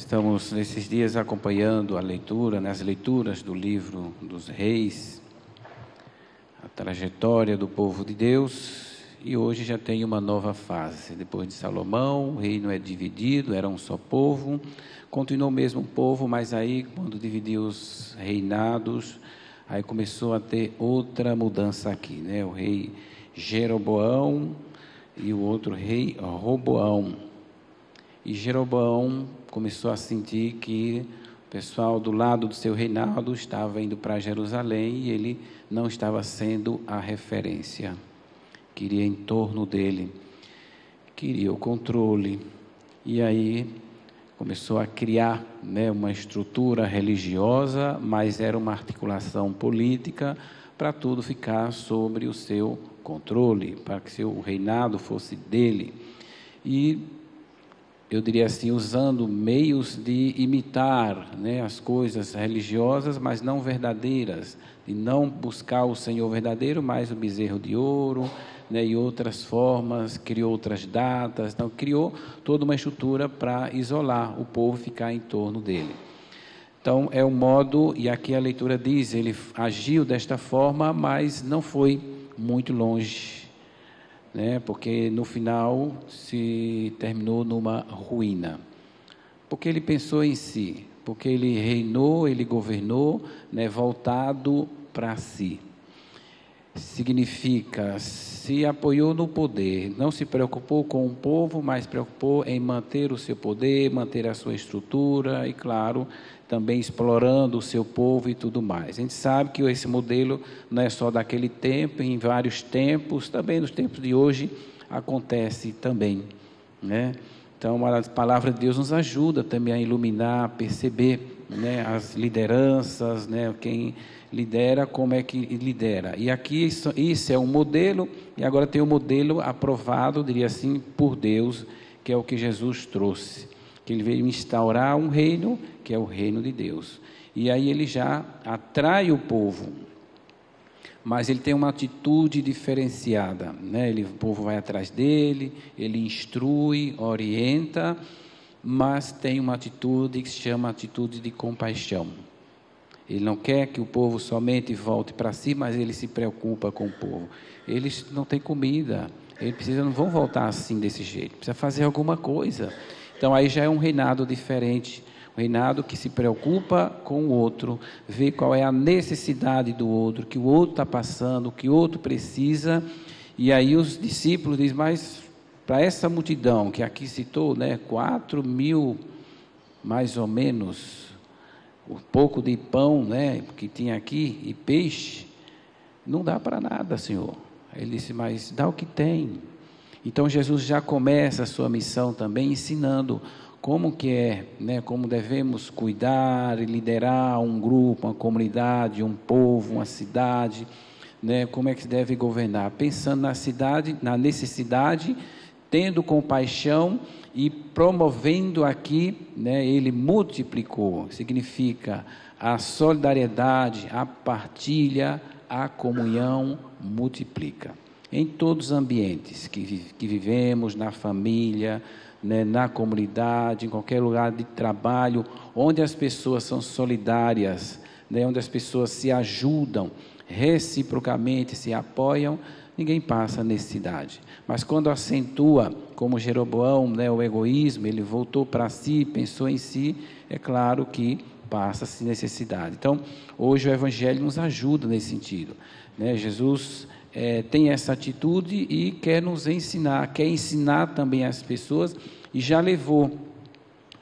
Estamos nesses dias acompanhando a leitura, as leituras do livro dos Reis, a trajetória do povo de Deus, e hoje já tem uma nova fase. Depois de Salomão, o reino é dividido, era um só povo, continuou o mesmo povo, mas aí quando dividiu os reinados, aí começou a ter outra mudança aqui, né? O rei Jeroboão e o outro rei Roboão. E Jeroboão começou a sentir que o pessoal do lado do seu reinado estava indo para Jerusalém e ele não estava sendo a referência. Queria em torno dele, queria o controle. E aí começou a criar, uma estrutura religiosa, mas era uma articulação política para tudo ficar sobre o seu controle, para que seu reinado fosse dele. E eu diria assim, usando meios de imitar, as coisas religiosas, mas não verdadeiras, de não buscar o Senhor verdadeiro, mas o bezerro de ouro, e outras formas, criou outras datas, então criou toda uma estrutura para isolar o povo, ficar em torno dele. Então é um modo, e aqui a leitura diz, ele agiu desta forma, mas não foi muito longe, porque no final se terminou numa ruína, porque ele pensou em si, porque ele reinou, ele governou, voltado para si. Significa, se apoiou no poder, não se preocupou com o povo, mas preocupou em manter o seu poder, manter a sua estrutura e, claro, também explorando o seu povo e tudo mais. A gente sabe que esse modelo não é só daquele tempo, em vários tempos, também nos tempos de hoje acontece também, Então, a palavra de Deus nos ajuda também a iluminar, a perceber, as lideranças, quem lidera, como é que lidera. E aqui isso é um modelo, e agora tem um modelo aprovado, diria assim, por Deus, que é o que Jesus trouxe, que ele veio instaurar um reino, que é o reino de Deus. E aí ele já atrai o povo, mas ele tem uma atitude diferenciada, o povo vai atrás dele, ele instrui, orienta, mas tem uma atitude que se chama atitude de compaixão. Ele não quer que o povo somente volte para si, mas ele se preocupa com o povo. Eles não têm comida, não vão voltar assim desse jeito, precisa fazer alguma coisa. Então aí já é um reinado diferente, um reinado que se preocupa com o outro, vê qual é a necessidade do outro, que o outro está passando, o que o outro precisa. E aí os discípulos dizem, mas para essa multidão que aqui citou, 4.000 mais ou menos, o pouco de pão, que tinha aqui, e peixe, não dá para nada, Senhor. Ele disse, mas dá o que tem. Então Jesus já começa a sua missão também ensinando como que é, como devemos cuidar e liderar um grupo, uma comunidade, um povo, uma cidade, como é que se deve governar, pensando na cidade, na necessidade, tendo compaixão e promovendo aqui, ele multiplicou, significa a solidariedade, a partilha, a comunhão multiplica. Em todos os ambientes que vivemos, na família, na comunidade, em qualquer lugar de trabalho, onde as pessoas são solidárias, onde as pessoas se ajudam, reciprocamente se apoiam, ninguém passa necessidade. Mas quando acentua, como Jeroboão, o egoísmo, ele voltou para si, pensou em si, é claro que passa-se necessidade. Então, hoje o Evangelho nos ajuda nesse sentido. Jesus tem essa atitude e quer nos ensinar, quer ensinar também as pessoas, e já levou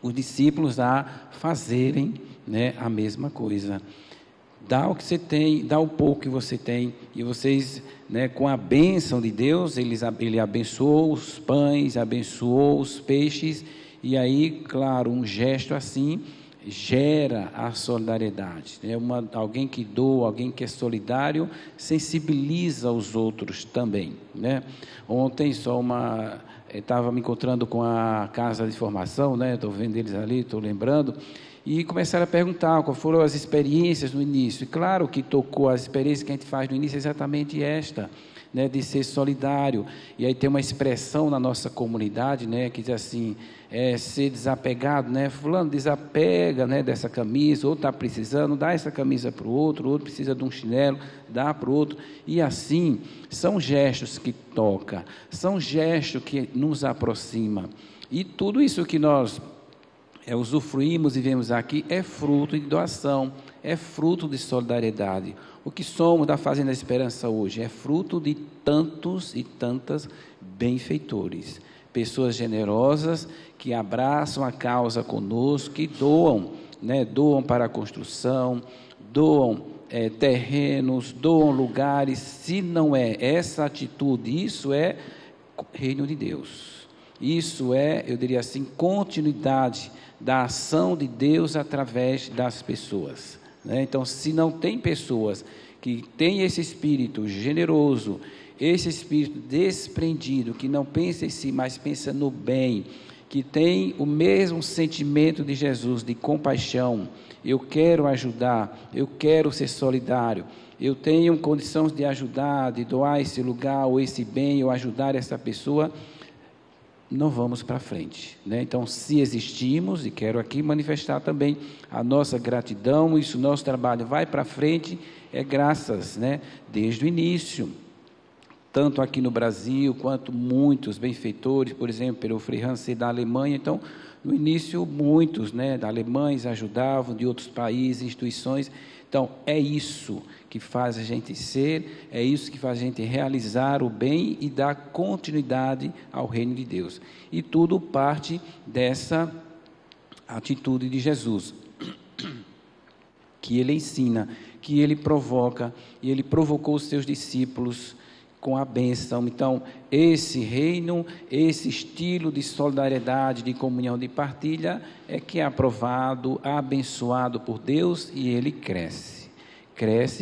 os discípulos a fazerem a mesma coisa. Dá o que você tem, dá o pouco que você tem, e vocês, com a bênção de Deus, ele abençoou os pães, abençoou os peixes, e aí, claro, um gesto assim gera a solidariedade, alguém que doa, alguém que é solidário, sensibiliza os outros também, Ontem estava me encontrando com a casa de formação, estou vendo eles ali, estou lembrando, e começaram a perguntar quais foram as experiências no início, e claro que tocou as experiências que a gente faz no início, exatamente esta, né, de ser solidário. E aí tem uma expressão na nossa comunidade, né, que diz assim, ser desapegado, né, fulano desapega, né, dessa camisa, outro está precisando, dá essa camisa para o outro precisa de um chinelo, dá para o outro, e assim, são gestos que tocam, são gestos que nos aproximam, e tudo isso que nós usufruímos e vemos aqui é fruto de doação, é fruto de solidariedade. O que somos da Fazenda Esperança hoje é fruto de tantos e tantas benfeitores, pessoas generosas que abraçam a causa conosco, que doam, né, doam para a construção, doam terrenos, doam lugares. Se não é essa atitude, isso é reino de Deus. Isso é, eu diria assim, continuidade da ação de Deus através das pessoas, né? Então, se não tem pessoas que têm esse espírito generoso, esse espírito desprendido, que não pensa em si, mas pensa no bem, que tem o mesmo sentimento de Jesus, de compaixão, eu quero ajudar, eu quero ser solidário, eu tenho condições de ajudar, de doar esse lugar, ou esse bem, ou ajudar essa pessoa, não vamos para frente, né? Então, se existimos, e quero aqui manifestar também a nossa gratidão, isso, nosso trabalho vai para frente, é graças, né, desde o início, tanto aqui no Brasil, quanto muitos benfeitores, por exemplo, pelo Frei Hansen da Alemanha. Então, no início, muitos, né, da Alemanha ajudavam, de outros países, instituições. Então, é isso que faz a gente ser, é isso que faz a gente realizar o bem e dar continuidade ao reino de Deus. E tudo parte dessa atitude de Jesus, que ele ensina, que ele provoca, e ele provocou os seus discípulos com a bênção. Então, esse reino, esse estilo de solidariedade, de comunhão, de partilha, é que é aprovado, abençoado por Deus, e ele cresce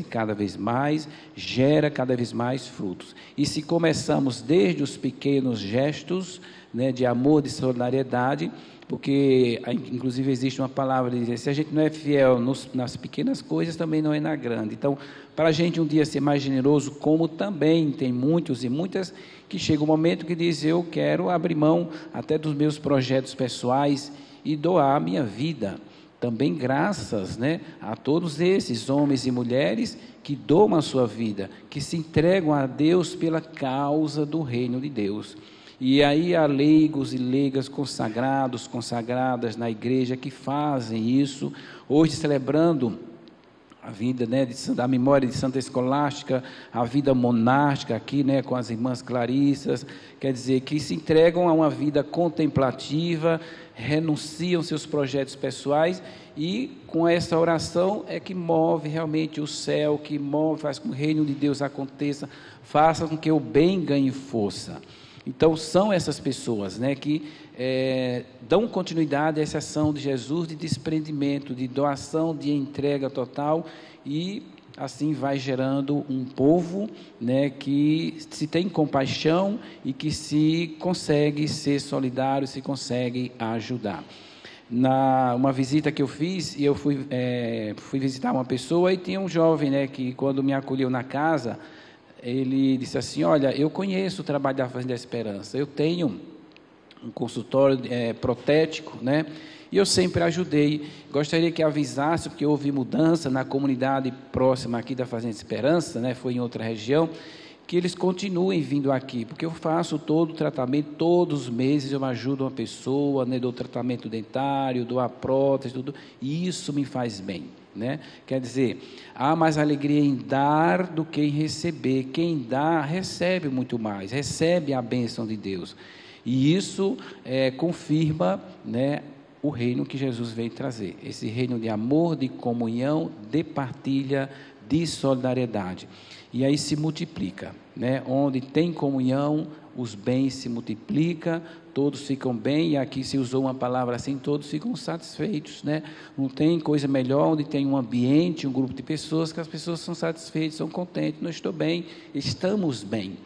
cada vez mais, gera cada vez mais frutos. E se começamos desde os pequenos gestos, né, de amor, de solidariedade, porque inclusive existe uma palavra de dizer, se a gente não é fiel nas pequenas coisas, também não é na grande. Então, para a gente um dia ser mais generoso, como também tem muitos e muitas, que chega um momento que diz, eu quero abrir mão até dos meus projetos pessoais e doar a minha vida. Também graças, né, a todos esses homens e mulheres que doam a sua vida, que se entregam a Deus pela causa do reino de Deus. E aí há leigos e leigas consagrados, consagradas na igreja que fazem isso, hoje celebrando a vida, né, da memória de Santa Escolástica, a vida monástica aqui, né, com as irmãs Clarissas, quer dizer, que se entregam a uma vida contemplativa, renunciam seus projetos pessoais, e com essa oração é que move realmente o céu, que move, faz com que o reino de Deus aconteça, faça com que o bem ganhe força. Então, são essas pessoas, né, que dão continuidade a essa ação de Jesus de desprendimento, de doação, de entrega total, e assim vai gerando um povo, né, que se tem compaixão e que se consegue ser solidário, se consegue ajudar. Uma visita que eu fiz, e eu fui visitar uma pessoa, e tinha um jovem, né, que quando me acolheu na casa, ele disse assim, olha, eu conheço o trabalho da Fazenda Esperança, eu tenho um consultório protético, né, e eu sempre ajudei, gostaria que avisasse, porque houve mudança na comunidade próxima aqui da Fazenda Esperança, né, foi em outra região, que eles continuem vindo aqui, porque eu faço todo o tratamento, todos os meses eu ajudo uma pessoa, né, dou tratamento dentário, dou a prótese, tudo, e isso me faz bem, né? Quer dizer, há mais alegria em dar do que em receber. Quem dá, recebe muito mais, recebe a bênção de Deus, e isso confirma, né, o reino que Jesus veio trazer, esse reino de amor, de comunhão, de partilha, de solidariedade. E aí se multiplica, né? Onde tem comunhão, os bens se multiplicam, todos ficam bem, e aqui se usou uma palavra assim, todos ficam satisfeitos, né? Não tem coisa melhor onde tem um ambiente, um grupo de pessoas, que as pessoas são satisfeitas, são contentes, não estou bem, estamos bem.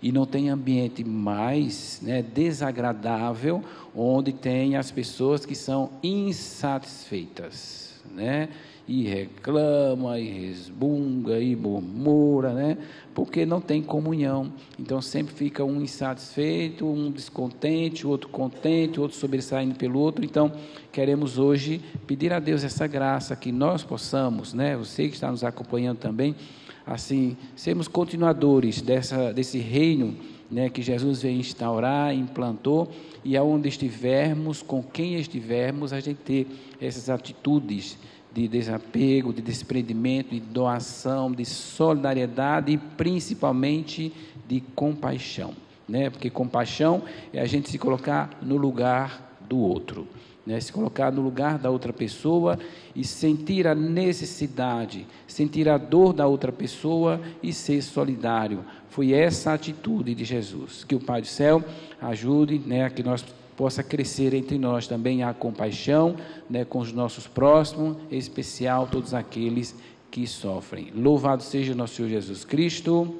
E não tem ambiente mais, né, desagradável, onde tem as pessoas que são insatisfeitas, né? E reclama, e resmunga, e murmura, né? Porque não tem comunhão. Então sempre fica um insatisfeito, um descontente, o outro contente, o outro sobressaindo pelo outro. Então queremos hoje pedir a Deus essa graça, que nós possamos, né? Você que está nos acompanhando também, assim, sermos continuadores desse reino, né, que Jesus veio instaurar, implantou, e aonde estivermos, com quem estivermos, a gente ter essas atitudes de desapego, de desprendimento, de doação, de solidariedade e principalmente de compaixão, né? Porque compaixão é a gente se colocar no lugar do outro, né? Se colocar no lugar da outra pessoa e sentir a necessidade, sentir a dor da outra pessoa e ser solidário. Foi essa a atitude de Jesus. Que o Pai do Céu ajude, né, a que nós possa crescer entre nós também a compaixão, né, com os nossos próximos, em especial todos aqueles que sofrem. Louvado seja o nosso Senhor Jesus Cristo.